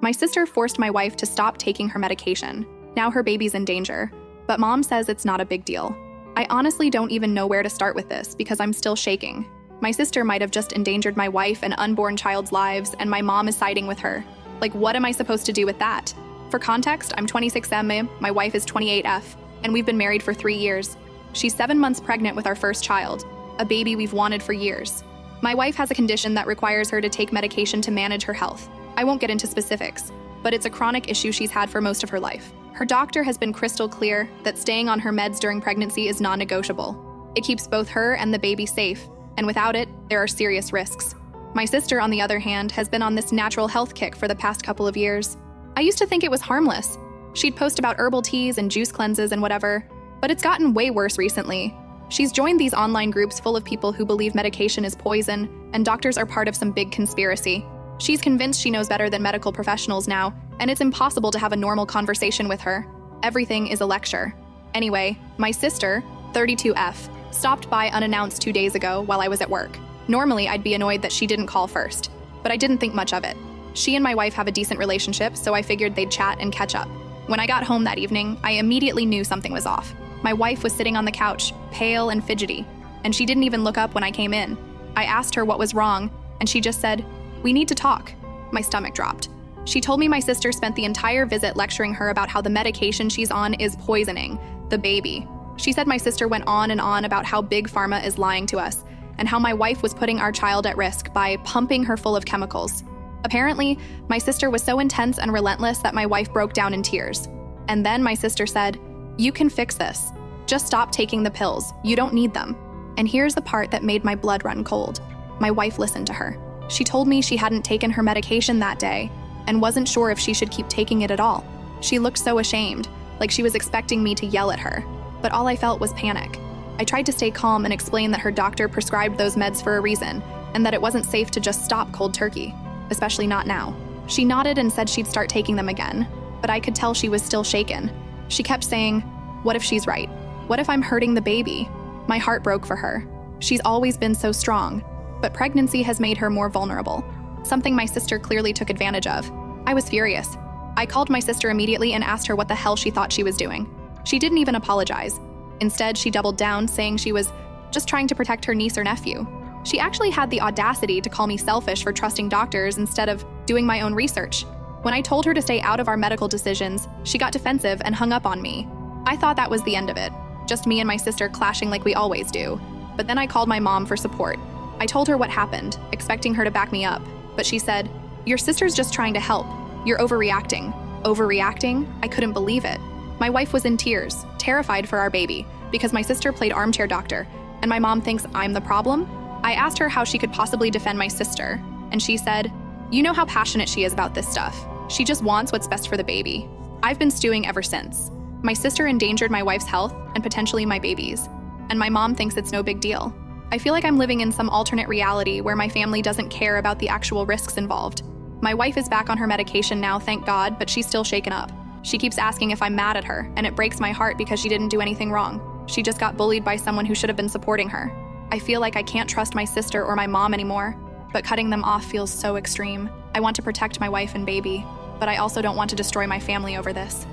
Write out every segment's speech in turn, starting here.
My sister forced my wife to stop taking her medication. Now her baby's in danger, but mom says it's not a big deal. I honestly don't even know where to start with this because I'm still shaking. My sister might have just endangered my wife and unborn child's lives, and my mom is siding with her. Like, what am I supposed to do with that? For context, I'm 26M, my wife is 28F, and we've been married for 3 years. She's 7 months pregnant with our first child, a baby we've wanted for years. My wife has a condition that requires her to take medication to manage her health. I won't get into specifics, but it's a chronic issue she's had for most of her life. Her doctor has been crystal clear that staying on her meds during pregnancy is non-negotiable. It keeps both her and the baby safe, and without it, there are serious risks. My sister, on the other hand, has been on this natural health kick for the past couple of years. I used to think it was harmless. She'd post about herbal teas and juice cleanses and whatever, but it's gotten way worse recently. She's joined these online groups full of people who believe medication is poison, and doctors are part of some big conspiracy. She's convinced she knows better than medical professionals now, and it's impossible to have a normal conversation with her. Everything is a lecture. Anyway, my sister, 32F, stopped by unannounced 2 days ago while I was at work. Normally, I'd be annoyed that she didn't call first, but I didn't think much of it. She and my wife have a decent relationship, so I figured they'd chat and catch up. When I got home that evening, I immediately knew something was off. My wife was sitting on the couch, pale and fidgety, and she didn't even look up when I came in. I asked her what was wrong, and she just said, "We need to talk." My stomach dropped. She told me my sister spent the entire visit lecturing her about how the medication she's on is poisoning the baby. She said my sister went on and on about how Big Pharma is lying to us, and how my wife was putting our child at risk by pumping her full of chemicals. Apparently, my sister was so intense and relentless that my wife broke down in tears. And then my sister said, "You can fix this. Just stop taking the pills. You don't need them." And here's the part that made my blood run cold. My wife listened to her. She told me she hadn't taken her medication that day and wasn't sure if she should keep taking it at all. She looked so ashamed, like she was expecting me to yell at her, but all I felt was panic. I tried to stay calm and explain that her doctor prescribed those meds for a reason, and that it wasn't safe to just stop cold turkey, especially not now. She nodded and said she'd start taking them again, but I could tell she was still shaken. She kept saying, "What if she's right? What if I'm hurting the baby?" My heart broke for her. She's always been so strong, but pregnancy has made her more vulnerable, something my sister clearly took advantage of. I was furious. I called my sister immediately and asked her what the hell she thought she was doing. She didn't even apologize. Instead, she doubled down, saying she was just trying to protect her niece or nephew. She actually had the audacity to call me selfish for trusting doctors instead of doing my own research. When I told her to stay out of our medical decisions, she got defensive and hung up on me. I thought that was the end of it, just me and my sister clashing like we always do. But then I called my mom for support. I told her what happened, expecting her to back me up, but she said, "Your sister's just trying to help. You're overreacting." Overreacting? I couldn't believe it. My wife was in tears, terrified for our baby, because my sister played armchair doctor, and my mom thinks I'm the problem. I asked her how she could possibly defend my sister, and she said, "You know how passionate she is about this stuff. She just wants what's best for the baby." I've been stewing ever since. My sister endangered my wife's health and potentially my baby's, and my mom thinks it's no big deal. I feel like I'm living in some alternate reality where my family doesn't care about the actual risks involved. My wife is back on her medication now, thank God, but she's still shaken up. She keeps asking if I'm mad at her, and it breaks my heart because she didn't do anything wrong. She just got bullied by someone who should have been supporting her. I feel like I can't trust my sister or my mom anymore, but cutting them off feels so extreme. I want to protect my wife and baby, but I also don't want to destroy my family over this.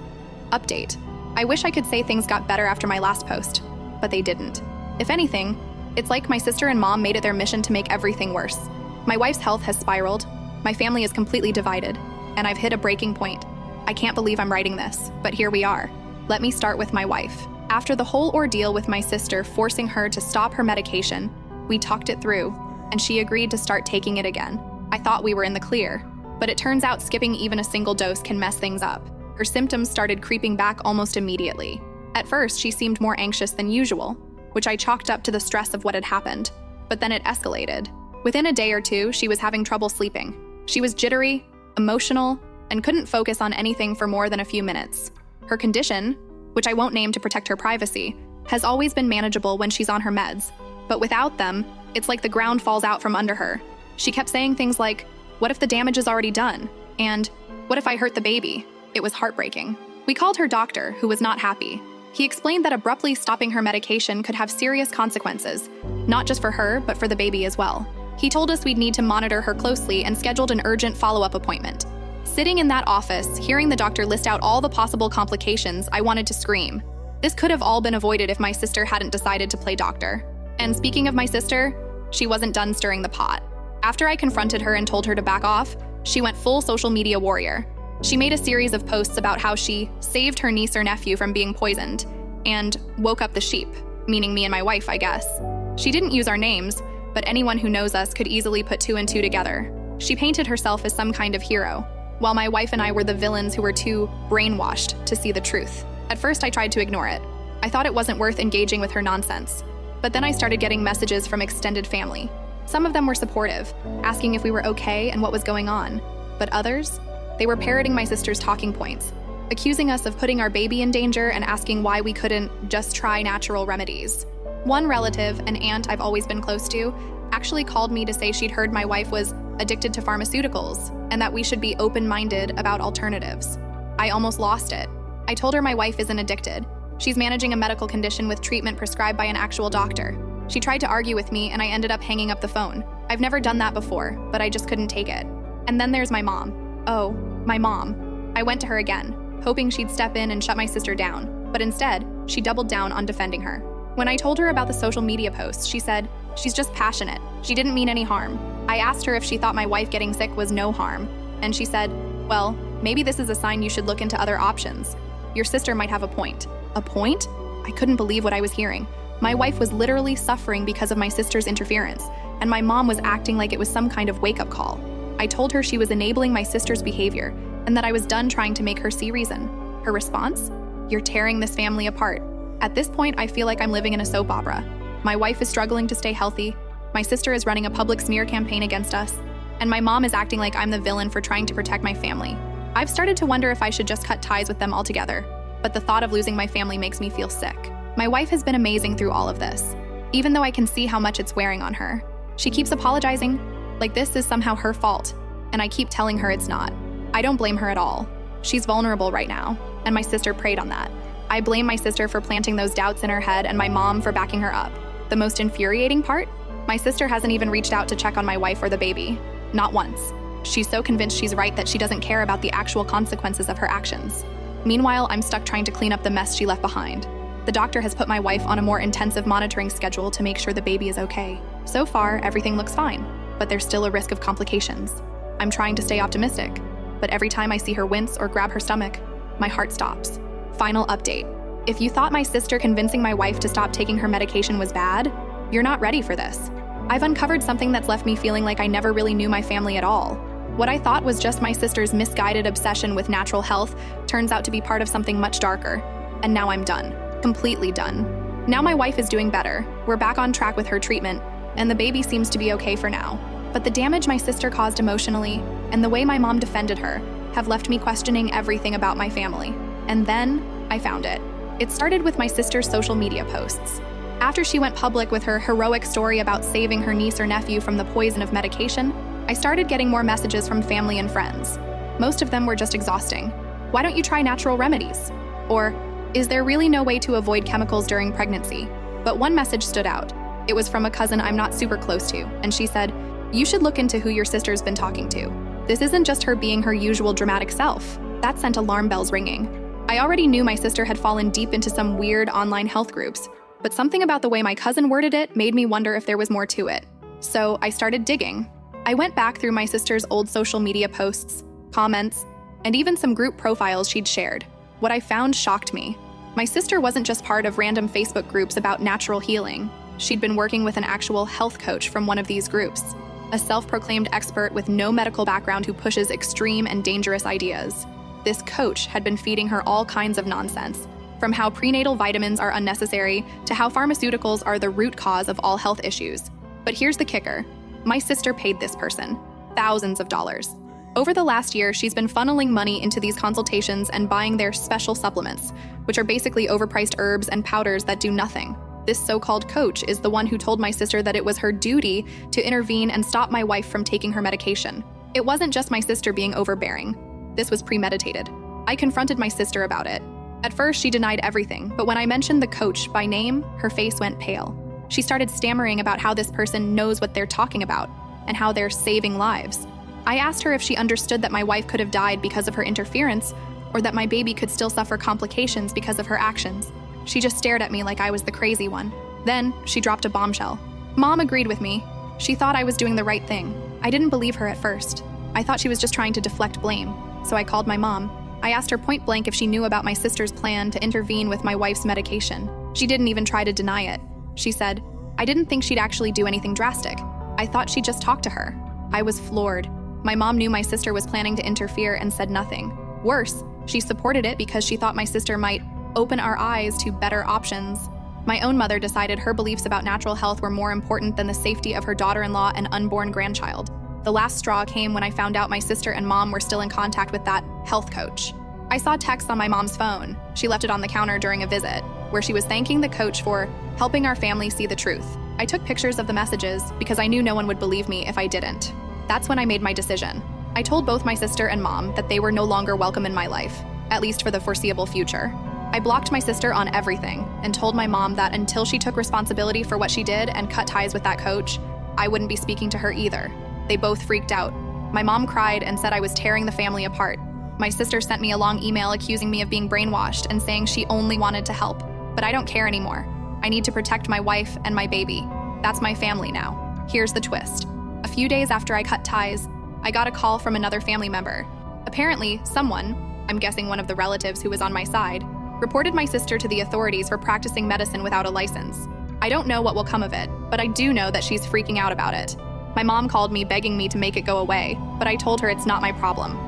Update. I wish I could say things got better after my last post, but they didn't. If anything, it's like my sister and mom made it their mission to make everything worse. My wife's health has spiraled, my family is completely divided, and I've hit a breaking point. I can't believe I'm writing this, but here we are. Let me start with my wife. After the whole ordeal with my sister forcing her to stop her medication, we talked it through, and she agreed to start taking it again. I thought we were in the clear, but it turns out skipping even a single dose can mess things up. Her symptoms started creeping back almost immediately. At first, she seemed more anxious than usual, which I chalked up to the stress of what had happened, but then it escalated. Within a day or two, she was having trouble sleeping. She was jittery, emotional, and couldn't focus on anything for more than a few minutes. Her condition, which I won't name to protect her privacy, has always been manageable when she's on her meds, but without them, it's like the ground falls out from under her. She kept saying things like, "What if the damage is already done?" And "What if I hurt the baby?" It was heartbreaking. We called her doctor, who was not happy. He explained that abruptly stopping her medication could have serious consequences, not just for her, but for the baby as well. He told us we'd need to monitor her closely and scheduled an urgent follow-up appointment. Sitting in that office, hearing the doctor list out all the possible complications, I wanted to scream. This could have all been avoided if my sister hadn't decided to play doctor. And speaking of my sister, she wasn't done stirring the pot. After I confronted her and told her to back off, she went full social media warrior. She made a series of posts about how she saved her niece or nephew from being poisoned and woke up the sheep, meaning me and my wife, I guess. She didn't use our names, but anyone who knows us could easily put two and two together. She painted herself as some kind of hero, while my wife and I were the villains who were too brainwashed to see the truth. At first, I tried to ignore it. I thought it wasn't worth engaging with her nonsense. But then I started getting messages from extended family. Some of them were supportive, asking if we were okay and what was going on. But others, they were parroting my sister's talking points, accusing us of putting our baby in danger and asking why we couldn't just try natural remedies. One relative, an aunt I've always been close to, actually called me to say she'd heard my wife was addicted to pharmaceuticals and that we should be open-minded about alternatives. I almost lost it. I told her my wife isn't addicted. She's managing a medical condition with treatment prescribed by an actual doctor. She tried to argue with me and I ended up hanging up the phone. I've never done that before, but I just couldn't take it. And then there's my mom. Oh, my mom. I went to her again, hoping she'd step in and shut my sister down, but instead, she doubled down on defending her. When I told her about the social media posts, she said, "She's just passionate. She didn't mean any harm." I asked her if she thought my wife getting sick was no harm, and she said, "Well, maybe this is a sign you should look into other options. Your sister might have a point." A point? I couldn't believe what I was hearing. My wife was literally suffering because of my sister's interference, and my mom was acting like it was some kind of wake-up call. I told her she was enabling my sister's behavior, and that I was done trying to make her see reason. Her response? "You're tearing this family apart." At this point, I feel like I'm living in a soap opera. My wife is struggling to stay healthy, my sister is running a public smear campaign against us, and my mom is acting like I'm the villain for trying to protect my family. I've started to wonder if I should just cut ties with them altogether, but the thought of losing my family makes me feel sick. My wife has been amazing through all of this, even though I can see how much it's wearing on her. She keeps apologizing, like this is somehow her fault, and I keep telling her it's not. I don't blame her at all. She's vulnerable right now, and my sister preyed on that. I blame my sister for planting those doubts in her head and my mom for backing her up. The most infuriating part? My sister hasn't even reached out to check on my wife or the baby. Not once. She's so convinced she's right that she doesn't care about the actual consequences of her actions. Meanwhile, I'm stuck trying to clean up the mess she left behind. The doctor has put my wife on a more intensive monitoring schedule to make sure the baby is okay. So far, everything looks fine, but there's still a risk of complications. I'm trying to stay optimistic, but every time I see her wince or grab her stomach, my heart stops. Final update. If you thought my sister convincing my wife to stop taking her medication was bad, you're not ready for this. I've uncovered something that's left me feeling like I never really knew my family at all. What I thought was just my sister's misguided obsession with natural health turns out to be part of something much darker. And now I'm done. Completely done. Now my wife is doing better. We're back on track with her treatment, and the baby seems to be okay for now. But the damage my sister caused emotionally, and the way my mom defended her, have left me questioning everything about my family. And then, I found it. It started with my sister's social media posts. After she went public with her heroic story about saving her niece or nephew from the poison of medication, I started getting more messages from family and friends. Most of them were just exhausting. Why don't you try natural remedies? Or, is there really no way to avoid chemicals during pregnancy? But one message stood out. It was from a cousin I'm not super close to, and she said, "You should look into who your sister's been talking to. This isn't just her being her usual dramatic self." That sent alarm bells ringing. I already knew my sister had fallen deep into some weird online health groups, but something about the way my cousin worded it made me wonder if there was more to it. So I started digging. I went back through my sister's old social media posts, comments, and even some group profiles she'd shared. What I found shocked me. My sister wasn't just part of random Facebook groups about natural healing. She'd been working with an actual health coach from one of these groups, a self-proclaimed expert with no medical background who pushes extreme and dangerous ideas. This coach had been feeding her all kinds of nonsense, from how prenatal vitamins are unnecessary to how pharmaceuticals are the root cause of all health issues. But here's the kicker. My sister paid this person thousands of dollars. Over the last year, she's been funneling money into these consultations and buying their special supplements, which are basically overpriced herbs and powders that do nothing. This so-called coach is the one who told my sister that it was her duty to intervene and stop my wife from taking her medication. It wasn't just my sister being overbearing. This was premeditated. I confronted my sister about it. At first, she denied everything, but when I mentioned the coach by name, her face went pale. She started stammering about how this person knows what they're talking about and how they're saving lives. I asked her if she understood that my wife could have died because of her interference, or that my baby could still suffer complications because of her actions. She just stared at me like I was the crazy one. Then, she dropped a bombshell. Mom agreed with me. She thought I was doing the right thing. I didn't believe her at first. I thought she was just trying to deflect blame, so I called my mom. I asked her point blank if she knew about my sister's plan to intervene with my wife's medication. She didn't even try to deny it. She said, I didn't think she'd actually do anything drastic. I thought she'd just talk to her. I was floored. My mom knew my sister was planning to interfere and said nothing. Worse, she supported it because she thought my sister might open our eyes to better options. My own mother decided her beliefs about natural health were more important than the safety of her daughter-in-law and unborn grandchild. The last straw came when I found out my sister and mom were still in contact with that health coach. I saw texts on my mom's phone. She left it on the counter during a visit, where she was thanking the coach for helping our family see the truth. I took pictures of the messages because I knew no one would believe me if I didn't. That's when I made my decision. I told both my sister and mom that they were no longer welcome in my life, at least for the foreseeable future. I blocked my sister on everything and told my mom that until she took responsibility for what she did and cut ties with that coach, I wouldn't be speaking to her either. They both freaked out. My mom cried and said I was tearing the family apart. My sister sent me a long email accusing me of being brainwashed and saying she only wanted to help. But I don't care anymore. I need to protect my wife and my baby. That's my family now. Here's the twist. A few days after I cut ties, I got a call from another family member. Apparently, someone, I'm guessing one of the relatives who was on my side, reported my sister to the authorities for practicing medicine without a license. I don't know what will come of it, but I do know that she's freaking out about it. My mom called me begging me to make it go away, but I told her it's not my problem.